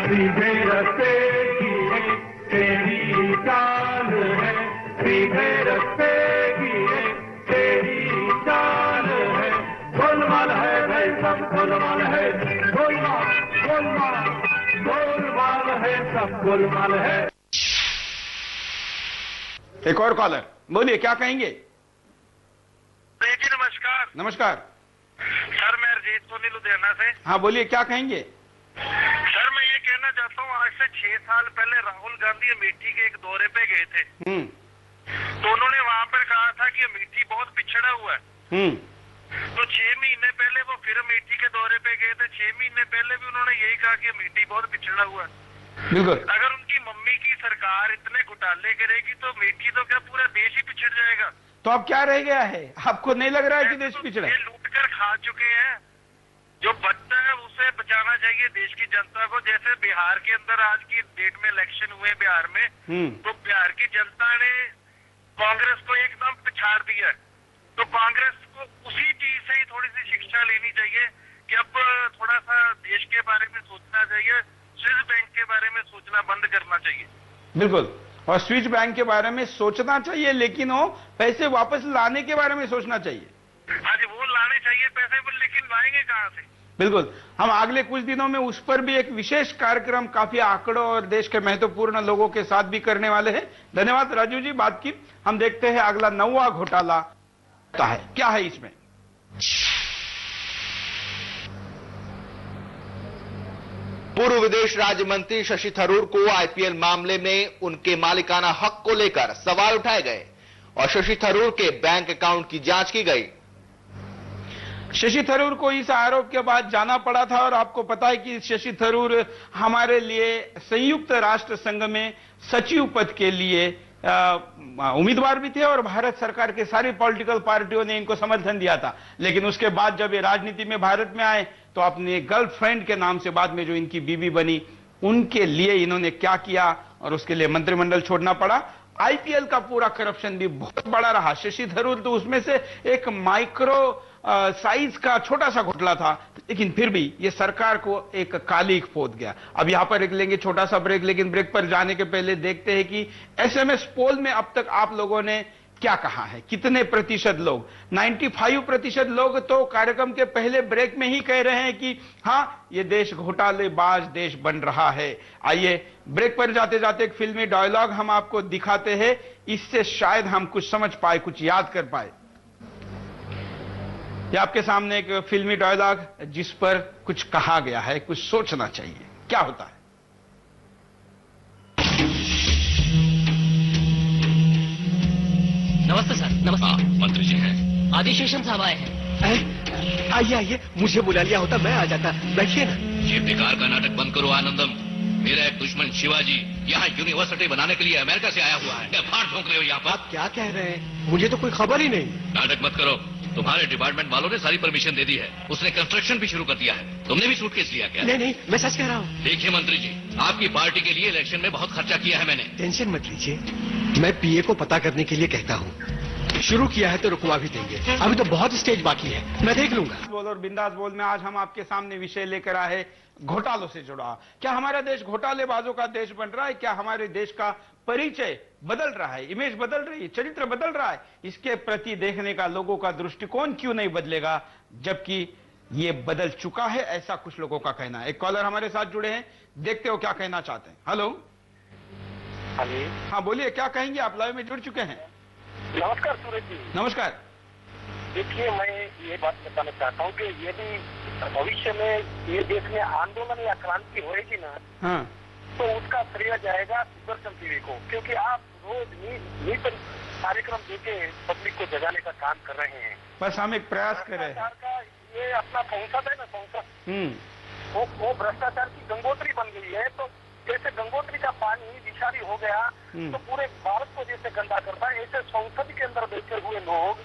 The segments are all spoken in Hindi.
सीधे रस्ते की है तेरी चाल है, सीधे रस्ते की है तेरी चाल है। गोलमाल है भाई सब गोलमाल है, गोलमाल गोलमाल गोलमाल है सब गोलमाल है। एक और कॉलर, बोलिए क्या कहेंगे? जी नमस्कार। नमस्कार सर, मैं अरजीत सोनी लुधियाना से। हाँ बोलिए क्या कहेंगे? सर मैं ये कहना चाहता हूँ, आज से 6 साल पहले राहुल गांधी अमेठी के एक दौरे पे गए थे। तो उन्होंने वहाँ पर कहा था कि अमेठी बहुत पिछड़ा हुआ है। तो 6 महीने पहले वो फिर अमेठी के दौरे पे गए थे। 6 महीने पहले भी उन्होंने यही कहा कि अमेठी बहुत पिछड़ा हुआ है। बिल्कुल। अगर उनकी मम्मी की सरकार इतने घोटाले करेगी तो अमेठी तो क्या पूरा देश ही पिछड़ जाएगा? तो अब क्या रह गया है? आपको नहीं लग रहा है कि देश पिछड़ा? ये लूट कर खा चुके हैं। जो बचता है उसे बचाना चाहिए देश की जनता को। जैसे बिहार के अंदर आज की डेट में इलेक्शन हुए बिहार में, तो बिहार की जनता ने कांग्रेस को एकदम पिछाड़ दिया। तो कांग्रेस को उसी चीज से ही थोड़ी सी शिक्षा लेनी चाहिए कि अब थोड़ा सा देश के बारे में सोचना चाहिए। स्विस बैंक के बारे में सोचना बंद करना चाहिए। बिल्कुल, और स्विच बैंक के बारे में सोचना चाहिए, लेकिन वो पैसे वापस लाने के बारे में सोचना चाहिए। हाँ जी, वो लाने चाहिए पैसे, लेकिन लाएंगे कहाँ से? बिल्कुल, हम अगले कुछ दिनों में उस पर भी एक विशेष कार्यक्रम काफी आंकड़ों और देश के महत्वपूर्ण लोगों के साथ भी करने वाले हैं। धन्यवाद राजू जी बात की। हम देखते हैं अगला 9वां घोटाला क्या है इसमें। पूर्व विदेश राज्य मंत्री शशि थरूर को आईपीएल मामले में उनके मालिकाना हक को लेकर सवाल उठाए गए और शशि थरूर के बैंक अकाउंट की जांच की गई। शशि थरूर को इस आरोप के बाद जाना पड़ा था और आपको पता है कि शशि थरूर हमारे लिए संयुक्त राष्ट्र संघ में सचिव पद के लिए उम्मीदवार भी थे और भारत सरकार के सारी पॉलिटिकल पार्टियों ने इनको समर्थन दिया था। लेकिन उसके बाद जब ये राजनीति में भारत में आए तो अपने गर्लफ्रेंड के नाम से बाद में जो इनकी बीवी बनी उनके लिए इन्होंने क्या किया और उसके लिए मंत्रिमंडल छोड़ना पड़ा। आईपीएल का पूरा करप्शन भी बहुत बड़ा रहा। शशि थरूर तो उसमें से एक माइक्रो साइज का छोटा सा घोटाला था, लेकिन फिर भी ये सरकार को एक कालिक पोत गया। अब यहां पर एक लेंगे छोटा सा ब्रेक, लेकिन ब्रेक पर जाने के पहले देखते हैं कि एसएमएस पोल में अब तक आप लोगों ने क्या कहा है, कितने प्रतिशत लोग। 95% लोग तो कार्यक्रम के पहले ब्रेक में ही कह रहे हैं कि हां ये देश घोटालेबाज देश बन रहा है। आइए ब्रेक पर जाते जाते एक फिल्मी डायलॉग हम आपको दिखाते हैं, इससे शायद हम कुछ समझ पाए, कुछ याद कर पाए। ये आपके सामने एक फिल्मी डायलॉग जिस पर कुछ कहा गया है, कुछ सोचना चाहिए क्या होता है। नमस्ते सर। नमस्ते। मंत्री जी हैं। आदिशेषन साहब आए हैं। आइए आइए, मुझे बुला लिया होता मैं आ जाता। बैठिए ना। ये बेकार का नाटक बंद करो आनंदम। मेरा एक दुश्मन शिवाजी यहाँ यूनिवर्सिटी बनाने के लिए अमेरिका से आया हुआ है। क्या फाड़ ठोक रहे हो यहाँ पर? आप क्या कह रहे हैं? मुझे तो कोई खबर ही नहीं। नाटक मत करो। तुम्हारे डिपार्टमेंट वालों ने सारी परमिशन दे दी है। उसने कंस्ट्रक्शन भी शुरू कर दिया है। तुमने भी सूटकेस लिया क्या? नहीं, मैं सच कह रहा हूँ। देखिए मंत्री जी, आपकी पार्टी के लिए इलेक्शन में बहुत खर्चा किया है मैंने। टेंशन मत लीजिए, मैं पीए को पता करने के लिए कहता हूँ। शुरू किया है तो रुकवा भी देंगे। अभी तो बहुत स्टेज बाकी है, मैं देख लूंगा। बोल और बिंदास बोल में आज हम आपके सामने विषय लेकर आए घोटालों से जुड़ा। क्या हमारा देश घोटालेबाजों का देश बन रहा है? क्या हमारे देश का परिचय बदल रहा है, इमेज बदल रही है, चरित्र बदल रहा है? इसके प्रति देखने का लोगों का दृष्टिकोण क्यों नहीं बदलेगा, जबकि ये बदल चुका है, ऐसा कुछ लोगों का कहना है। एक कॉलर हमारे साथ जुड़े हैं, देखते हो क्या कहना चाहते हैं। हेलो। हाँ बोलिए, क्या कहेंगे? आप लाइव में जुड़ चुके हैं। नमस्कार सूरज जी। नमस्कार। देखिए, मैं ये बात बताना चाहता हूँ कि यदि भविष्य में ये देश में आंदोलन या क्रांति होएगी ना, हाँ, तो उसका श्रेय जाएगा सुदर्शन टीवी को, क्योंकि आप रोज नीत कार्यक्रम देके पब्लिक को जगाने का काम कर रहे हैं। बस हम एक प्रयास कर रहे हैं। ये अपना संसद है ना, संसद, वो भ्रष्टाचार की गंगोत्री बन गई है। तो जैसे गंगोत्री का पानी विषारी हो गया तो पूरे भारत को जैसे गंदा करता है, ऐसे संसद के अंदर बैठे हुए लोग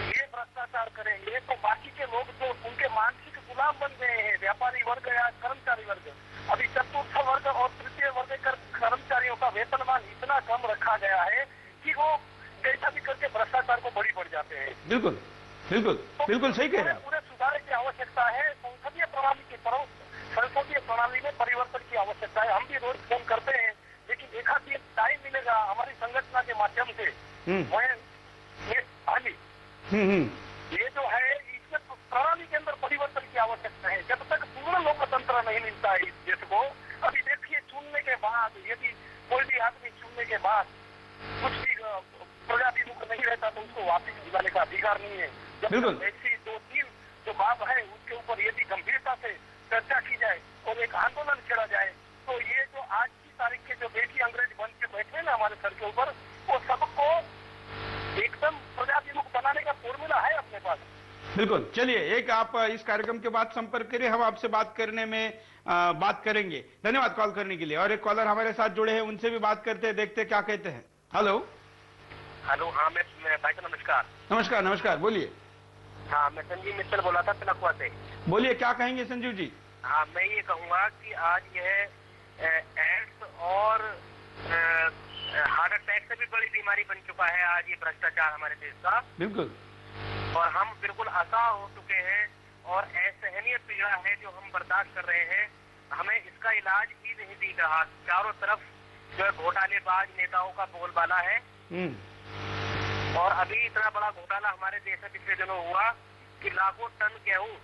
ये भ्रष्टाचार करेंगे तो बाकी के लोग जो उनके मानसिक गुलाम बन गए हैं, व्यापारी वर्ग या कर्मचारी वर्ग, अभी चतुर्थ वर्ग और तृतीय वर्ग कर कर्मचारियों का वेतनमान इतना कम रखा गया है कि वो कैसा भी करके भ्रष्टाचार को बड़ी बढ़ जाते हैं। बिल्कुल बिल्कुल बिल्कुल सही कह रहे हैं। पूरे सुधार की आवश्यकता है। संसदीय प्रणाली में परिवर्तन की आवश्यकता हाँ जी, ये जो है इसमें प्रणाली के अंदर परिवर्तन की आवश्यकता है। जब तक पूर्ण लोकतंत्र नहीं मिलता है इस देश को, अभी देखिए चुनने के बाद यदि कोई भी आदमी चुनने के बाद कुछ भी प्रजाभिमुख नहीं रहता तो उसको वापस दिलाने का अधिकार नहीं है। जब तक ऐसी 2-3 जो बात है उसके ऊपर यदि गंभीरता से चर्चा की जाए और एक आंदोलन छेड़ा जाए तो ये जो आज की तारीख के जो बेटी अंग्रेज बन के बैठे हैं ना हमारे सर के ऊपर, वो सबको एकदम प्रजाभिमुख बनाने का फॉर्मूला है अपने पास। बिल्कुल, चलिए एक आप इस कार्यक्रम के बाद संपर्क करिए, हम आपसे बात करने में बात करेंगे। धन्यवाद कॉल करने के लिए। और एक कॉलर हमारे साथ जुड़े हैं, उनसे भी बात करते हैं, देखते हैं क्या कहते हैं। हेलो हेलो, हाँ मैं भाई साहब नमस्कार। नमस्कार नमस्कार, बोलिए। हाँ मैं संजीव मित्तल बोला था पिलखुआ से। बोलिए, क्या कहेंगे संजीव जी? हाँ मैं ये कहूँगा कि आज यह एड्स और हार्ट अटैक से भी बड़ी बीमारी बन चुका है आज ये भ्रष्टाचार हमारे देश का। बिल्कुल, और हम बिल्कुल असहाय हो चुके हैं और असहनीय पीड़ा है जो हम बर्दाश्त कर रहे हैं। हमें इसका इलाज ही नहीं दिख रहा। चारों तरफ जो है घोटालेबाज नेताओं का बोलबाला है। और अभी इतना बड़ा घोटाला हमारे देश में पिछले दिनों हुआ कि लाखों टन गेहूं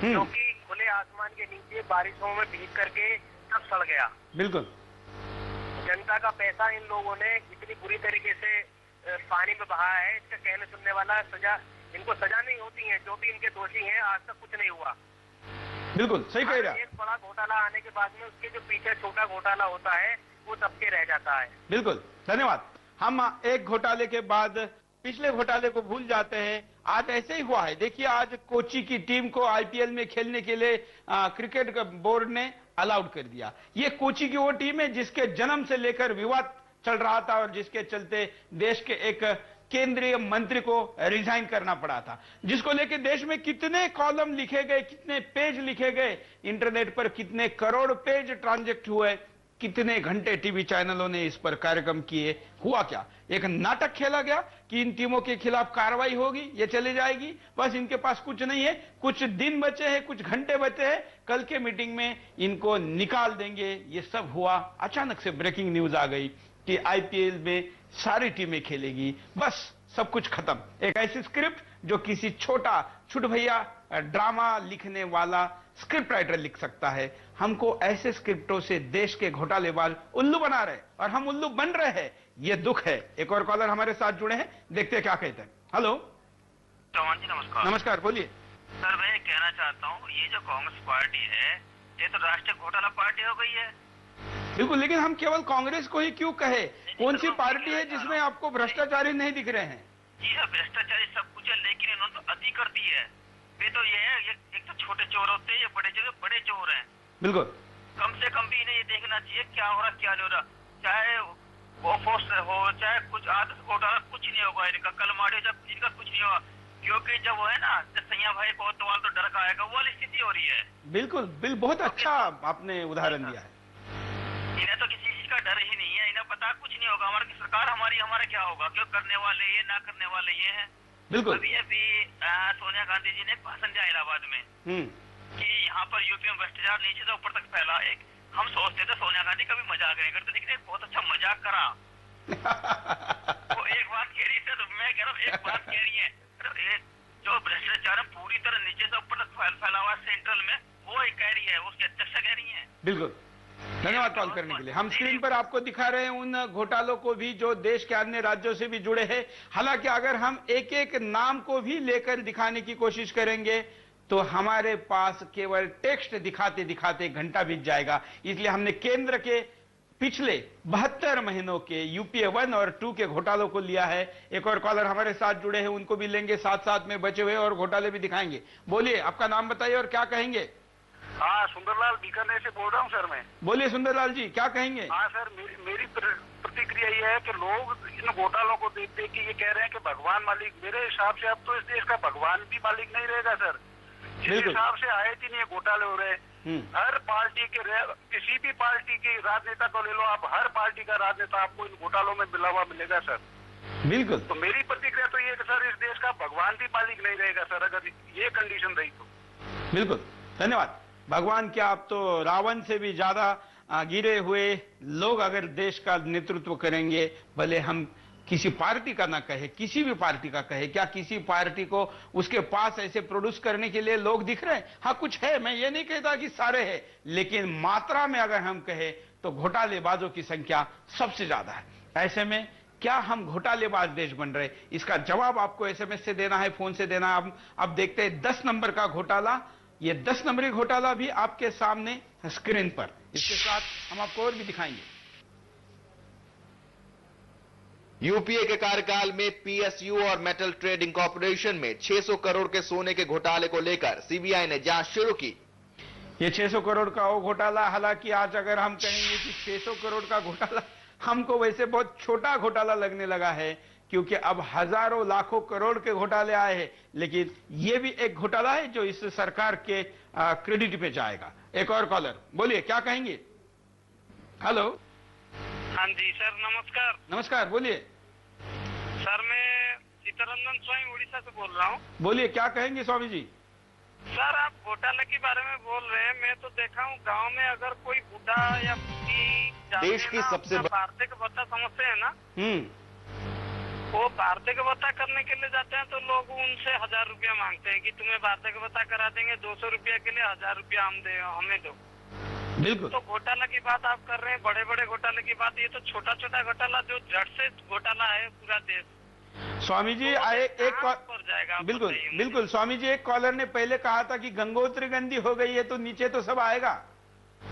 जो कि खुले आसमान के नीचे बारिशों में भीग करके सब सड़ गया। बिल्कुल, जनता का पैसा इन लोगों ने इतनी बुरी तरीके से पानी में बहाया है, इसका कहने सुनने वाला सजा, इनको सजा नहीं होती है। जो भी इनके दोषी हैं आज तक कुछ नहीं हुआ। बिल्कुल सही कह रहा। एक बड़ा घोटाला आने के बाद में उसके जो पीछे छोटा घोटाला होता है वो सबके रह जाता है। बिल्कुल, धन्यवाद। हम एक घोटाले के बाद पिछले घोटाले को भूल जाते हैं। आज ऐसे ही हुआ है। देखिए, आज कोची की टीम को आईपीएल में खेलने के लिए क्रिकेट बोर्ड ने अलाउड कर दिया। ये कोची की वो टीम है जिसके जन्म से लेकर विवाद चल रहा था और जिसके चलते देश के एक केंद्रीय मंत्री को रिजाइन करना पड़ा था, जिसको लेकर देश में कितने कॉलम लिखे गए, कितने पेज लिखे गए, इंटरनेट पर कितने करोड़ पेज ट्रांजेक्ट हुए, कितने घंटे टीवी चैनलों ने इस पर कार्यक्रम किए। हुआ क्या? एक नाटक खेला गया कि इन टीमों के खिलाफ कार्रवाई होगी, ये चली जाएगी, बस इनके पास कुछ नहीं है, कुछ दिन बचे हैं, कुछ घंटे बचे हैं, कल के मीटिंग में इनको निकाल देंगे। ये सब हुआ। अचानक से ब्रेकिंग न्यूज आ गई कि आईपीएल में सारी टीमें खेलेगी, बस सब कुछ खत्म। एक ऐसी स्क्रिप्ट जो किसी छोटा छुट भैया ड्रामा लिखने वाला स्क्रिप्ट राइटर लिख सकता है। हमको ऐसे स्क्रिप्टों से देश के घोटालेबाज उल्लू बना रहे और हम उल्लू बन रहे हैं, ये दुख है। एक और कॉलर हमारे साथ जुड़े हैं, देखते हैं क्या कहते हैं। हेलो चौहान जी नमस्कार। नमस्कार, बोलिए। सर मैं ये कहना चाहता हूँ, ये जो कांग्रेस पार्टी है ये तो राष्ट्रीय घोटाला पार्टी हो गई है। बिल्कुल, लेकिन हम केवल कांग्रेस को ही क्यों कहे? कौन सी पार्टी है जिसमें आपको भ्रष्टाचारी नहीं दिख रहे हैं? जी हाँ, भ्रष्टाचारी सब कुछ है, लेकिन इन्होंने तो अति कर दी है। वे तो ये है, एक तो छोटे चोर होते हैं, ये बड़े चोर हैं। बिल्कुल, कम से कम भी इन्हें ये देखना चाहिए क्या हो रहा क्या नहीं हो रहा। चाहे वो फोर्स हो, चाहे कुछ आदत घोटाला, कुछ नहीं होगा इनका। कल मारे जब इनका कुछ नहीं होगा, क्योंकि जब वो है ना सैया भाई कोतवाल तो डर का आएगा, वो वाली स्थिति हो रही है। बिल्कुल, बहुत अच्छा आपने उदाहरण दिया है। इन्हें तो किसी चीज का डर ही नहीं है, इन्हें पता कुछ नहीं होगा। हमारी सरकार हमारा क्या होगा, क्यों करने वाले ये, ना करने वाले ये हैं। बिल्कुल, अभी सोनिया गांधी जी ने भाषण दिया इलाहाबाद में कि यहाँ पर यूपी में भ्रष्टाचार नीचे से ऊपर तक फैला। एक हम सोचते थे सोनिया गांधी कभी मजाक नहीं करते, लेकिन एक बहुत अच्छा मजाक करा। वो एक बात कह रही थी, तो मैं कह रहा हूँ एक बात कह रही है, जो भ्रष्टाचार पूरी तरह नीचे से ऊपर तक फैला हुआ सेंट्रल में, वो एक कह रही है, उसकी अध्यक्ष कह रही है। बिल्कुल, धन्यवाद कॉल करने के लिए। हम स्क्रीन पर आपको दिखा रहे हैं उन घोटालों को भी जो देश के अन्य राज्यों से भी जुड़े हैं। हालांकि अगर हम एक एक नाम को भी लेकर दिखाने की कोशिश करेंगे तो हमारे पास केवल टेक्स्ट दिखाते दिखाते घंटा बीत जाएगा। इसलिए हमने केंद्र के पिछले 72 महीनों के यूपीए 1 और 2 के घोटालों को लिया है। एक और कॉलर हमारे साथ जुड़े हैं, उनको भी लेंगे, साथ साथ में बचे हुए और घोटाले भी दिखाएंगे। बोलिए, आपका नाम बताइए और क्या कहेंगे? हाँ, सुंदरलाल बीकानेर से बोल रहा हूँ सर मैं। बोलिए सुंदरलाल जी, क्या कहेंगे? हाँ सर, मेरी प्रतिक्रिया ये है कि लोग इन घोटालों को देख देख के ये कह रहे हैं कि भगवान मालिक। मेरे हिसाब से अब तो इस देश का भगवान भी मालिक नहीं रहेगा सर। जिस हिसाब से आए दिन ये घोटाले हो रहे हैं, हर पार्टी के किसी भी पार्टी के राजनेता को ले लो आप, हर पार्टी का राजनेता आपको इन घोटालों में मिला हुआ मिलेगा सर। बिल्कुल, तो मेरी प्रतिक्रिया तो ये कि सर इस देश का भगवान भी मालिक नहीं रहेगा सर, अगर ये कंडीशन रही तो। बिल्कुल, धन्यवाद। भगवान क्या, आप तो रावण से भी ज्यादा गिरे हुए लोग अगर देश का नेतृत्व करेंगे, भले हम किसी पार्टी का ना कहे, किसी भी पार्टी का कहे, क्या किसी पार्टी को उसके पास ऐसे प्रोड्यूस करने के लिए लोग दिख रहे हैं? हाँ, कुछ है, मैं ये नहीं कहता कि सारे हैं, लेकिन मात्रा में अगर हम कहें तो घोटालेबाजों की संख्या सबसे ज्यादा है। ऐसे में क्या हम घोटालेबाज देश बन रहे? इसका जवाब आपको एसएमएस से देना है, फोन से देना है। अब देखते हैं 10 नंबर का घोटाला। ये 10 नंबरी घोटाला भी आपके सामने स्क्रीन पर, इसके साथ हम आपको और भी दिखाएंगे। यूपीए के कार्यकाल में पीएसयू और मेटल ट्रेडिंग कॉर्पोरेशन में 600 करोड़ के सोने के घोटाले को लेकर सीबीआई ने जांच शुरू की। ये 600 करोड़ का वो घोटाला, हालांकि आज अगर हम कहेंगे कि 600 करोड़ का घोटाला हमको वैसे बहुत छोटा घोटाला लगने लगा है, क्योंकि अब हजारों लाखों करोड़ के घोटाले आए हैं, लेकिन ये भी एक घोटाला है जो इस सरकार के क्रेडिट पे जाएगा। एक और कॉलर, बोलिए क्या कहेंगे? हेलो। हाँ जी सर, नमस्कार। नमस्कार, बोलिए। सर मैं चित्तरंजन स्वामी उड़ीसा से बोल रहा हूँ। बोलिए क्या कहेंगे स्वामी जी? सर आप घोटाले के बारे में बोल रहे हैं, मैं तो देखा हूँ गांव में अगर कोई बूढ़ा या बूढ़ी देश की सबसे वार्षिक भत्ता समझते हैं ना, वो वार्षिक भत्ता करने के लिए जाते हैं तो लोग उनसे 1000 रुपया मांगते हैं कि तुम्हें वार्षिक भत्ता करा देंगे, 200 रुपया के लिए 1000 रुपया हमें दो। बिल्कुल। तो घोटाला की बात आप कर रहे हैं, बड़े बड़े घोटाले की बात, ये तो छोटा छोटा घोटाला जो जड़ से घोटाला है पूरा देश। स्वामी जी तो एक पर जाएगा। बिल्कुल बिल्कुल स्वामी जी, एक कॉलर ने पहले कहा था कि गंगोत्री गंदी हो गई है तो नीचे तो सब आएगा।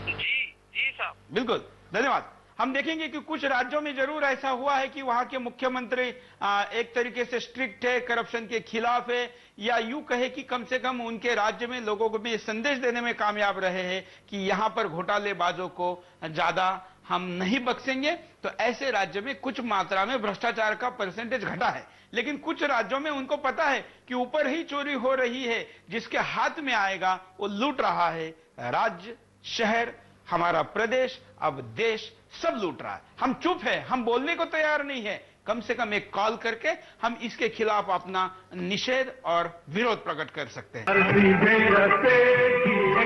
जी साहब, बिल्कुल, धन्यवाद। हम देखेंगे कि कुछ राज्यों में जरूर ऐसा हुआ है कि वहां के मुख्यमंत्री एक तरीके से स्ट्रिक्ट है, करप्शन के खिलाफ है, या यूं कहे कि कम से कम उनके राज्य में लोगों को भी संदेश देने में कामयाब रहे हैं कि यहां पर घोटालेबाजों को ज्यादा हम नहीं बख्शेंगे। तो ऐसे राज्य में कुछ मात्रा में भ्रष्टाचार का परसेंटेज घटा है, लेकिन कुछ राज्यों में उनको पता है कि ऊपर ही चोरी हो रही है, जिसके हाथ में आएगा वो लूट रहा है। राज्य, शहर, हमारा प्रदेश, अब देश सब लूट रहा है। हम चुप है, हम बोलने को तैयार नहीं है। कम से कम एक कॉल करके हम इसके खिलाफ अपना निषेध और विरोध प्रकट कर सकते हैं। सीधे रस्ते की है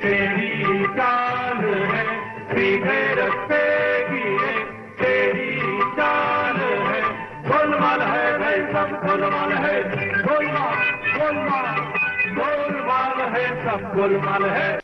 तेरी चाल है, सीधे रस्ते की है तेरी चाल है। गोलमाल है भाई सब गोलमाल है, गोलमाल गोलमाल गोलमाल है सब गोलमाल है।